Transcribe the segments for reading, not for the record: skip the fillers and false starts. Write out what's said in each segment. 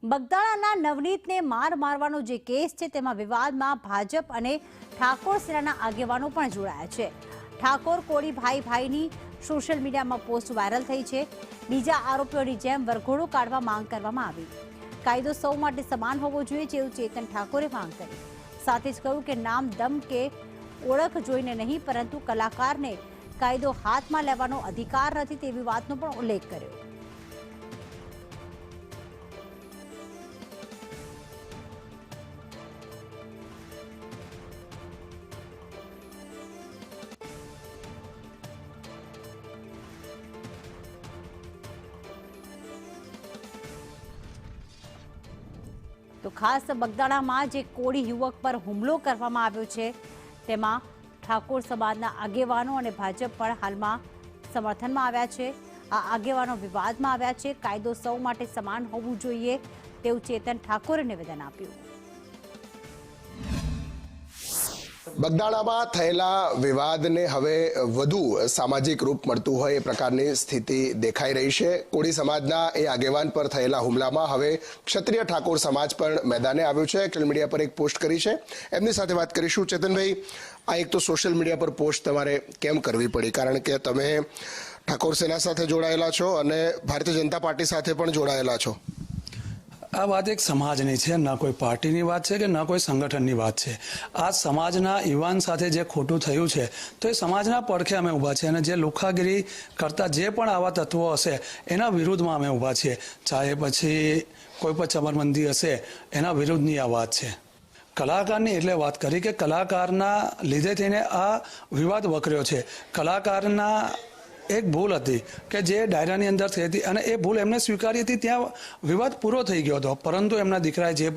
બગદાણાના નવનીતને મારવાનો જે કેસ છે તેમાં વિવાદમાં ભાજપ અને ઠાકોર સેનાના આગેવાનો પણ જોડાયા છે। ઠાકોર કોળી ભાઈની સોશિયલ મીડિયામાં પોસ્ટ વાયરલ થઈ છે। બીજા આરોપીઓની જેમ વરઘોડો કાઢવા માંગ કરવામાં આવી। કાયદો સૌ માટે સમાન હોવો જોઈએ તેવું ચેતન ઠાકોરે માંગ કરી। સાથે જ કહ્યું કે નામ દમ કે ઓળખ જોઈને નહીં પરંતુ કલાકારને કાયદો હાથમાં લેવાનો અધિકાર નથી તેવી વાતનો પણ ઉલ્લેખ કર્યો। તો ખાસ બગદાણામાં જે કોળી યુવક પર હુમલો કરવામાં આવ્યો છે તેમાં ઠાકોર સમાજના આગેવાનો અને ભાજપ પણ હાલમાં સમર્થનમાં આવ્યા છે। આ આગેવાનો વિવાદમાં આવ્યા છે। કાયદો સૌ માટે સમાન હોવું જોઈએ તેવું ચેતન ઠાકોરે નિવેદન આપ્યું। બગદાણામાં થયેલા વિવાદને હવે વધુ સામાજિક રૂપ મળતું હોય એ પ્રકારની સ્થિતિ દેખાઈ રહી છે। કોળી સમાજના એ આગેવાન પર થયેલા હુમલામાં હવે ક્ષત્રિય ઠાકોર સમાજ પણ મેદાને આવ્યો છે। સોશિયલ મીડિયા પર એક પોસ્ટ કરી છે, એમની સાથે વાત કરીશું। ચેતનભાઈ, આ એક તો સોશિયલ મીડિયા પર પોસ્ટ તમારે કેમ કરવી પડી? કારણ કે તમે ઠાકોર સેના સાથે જોડાયેલા છો અને ભારતીય જનતા પાર્ટી સાથે પણ જોડાયેલા છો। આ વાત એક સમાજની છે, ના કોઈ પાર્ટીની વાત છે કે ના કોઈ સંગઠનની વાત છે। આ સમાજના યુવાન સાથે જે ખોટું થયું છે તો એ સમાજના પડખે અમે ઊભા છીએ અને જે લુખાગીરી કરતા જે પણ આવા તત્વો હશે એના વિરુદ્ધમાં અમે ઊભા છીએ। ચાહે પછી કોઈ પણ ચમરબંધી હશે એના વિરુદ્ધની આ વાત છે। કલાકારની એટલે વાત કરી કે કલાકારના લીધે થઈને આ વિવાદ વકર્યો છે। કલાકારના એક ભૂલ હતી કે જે ડાયરાની અંદર થઈ હતી અને એ ભૂલ એમને સ્વીકારી હતી, ત્યાં વિવાદ પૂરો થઈ ગયો હતો। પરંતુ એમના દીકરાએ જે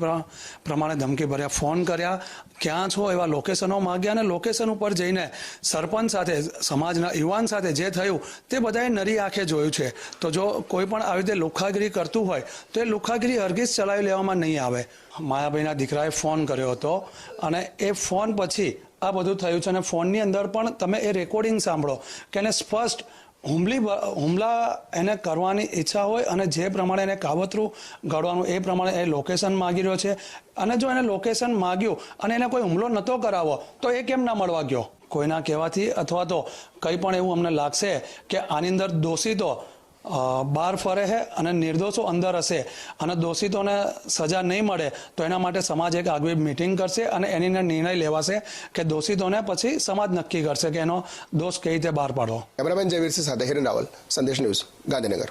પ્રમાણે ધમકી ભર્યા, ફોન કર્યા, ક્યાં છો એવા લોકેશનો માંગ્યા અને લોકેશન ઉપર જઈને સરપંચ સાથે, સમાજના યુવાન સાથે જે થયું તે બધાએ નરી આંખે જોયું છે। તો જો કોઈ પણ આવી રીતે લુખાગીરી કરતું હોય તો એ લુખાગીરી હરગીઝ ચલાવી લેવામાં નહીં આવે। માયાભાઈના દીકરાએ ફોન કર્યો હતો અને એ ફોન પછી આ બધું થયું છે અને ફોનની અંદર પણ તમે એ રેકોર્ડિંગ સાંભળો કે એને સ્પષ્ટ હુમલા એને કરવાની ઈચ્છા હોય અને જે પ્રમાણે એને કાવતરું ઘડવાનું એ પ્રમાણે એ લોકેશન માગી રહ્યો છે। અને જો એને લોકેશન માગ્યું અને એને કોઈ હુમલો નહોતો કરાવો તો એ કેમ ના મળવા ગયો? કોઈના કહેવાથી અથવા તો કંઈ પણ એવું અમને લાગશે કે આની અંદર દોષિતો બહાર ફરે છે અને નિર્દોષો અંદર હશે અને દોષિતોને સજા નહીં મળે તો એના માટે સમાજ એક આગવી મિટિંગ કરશે અને એની નિર્ણય લેવાશે કે દોષિતોને પછી સમાજ નક્કી કરશે કે એનો દોષ કઈ રીતે બહાર પાડવો। કેમેરામેન જયવીરસિંહ સાથે હિરેન રાવલ, સંદેશ ન્યૂઝ, ગાંધીનગર।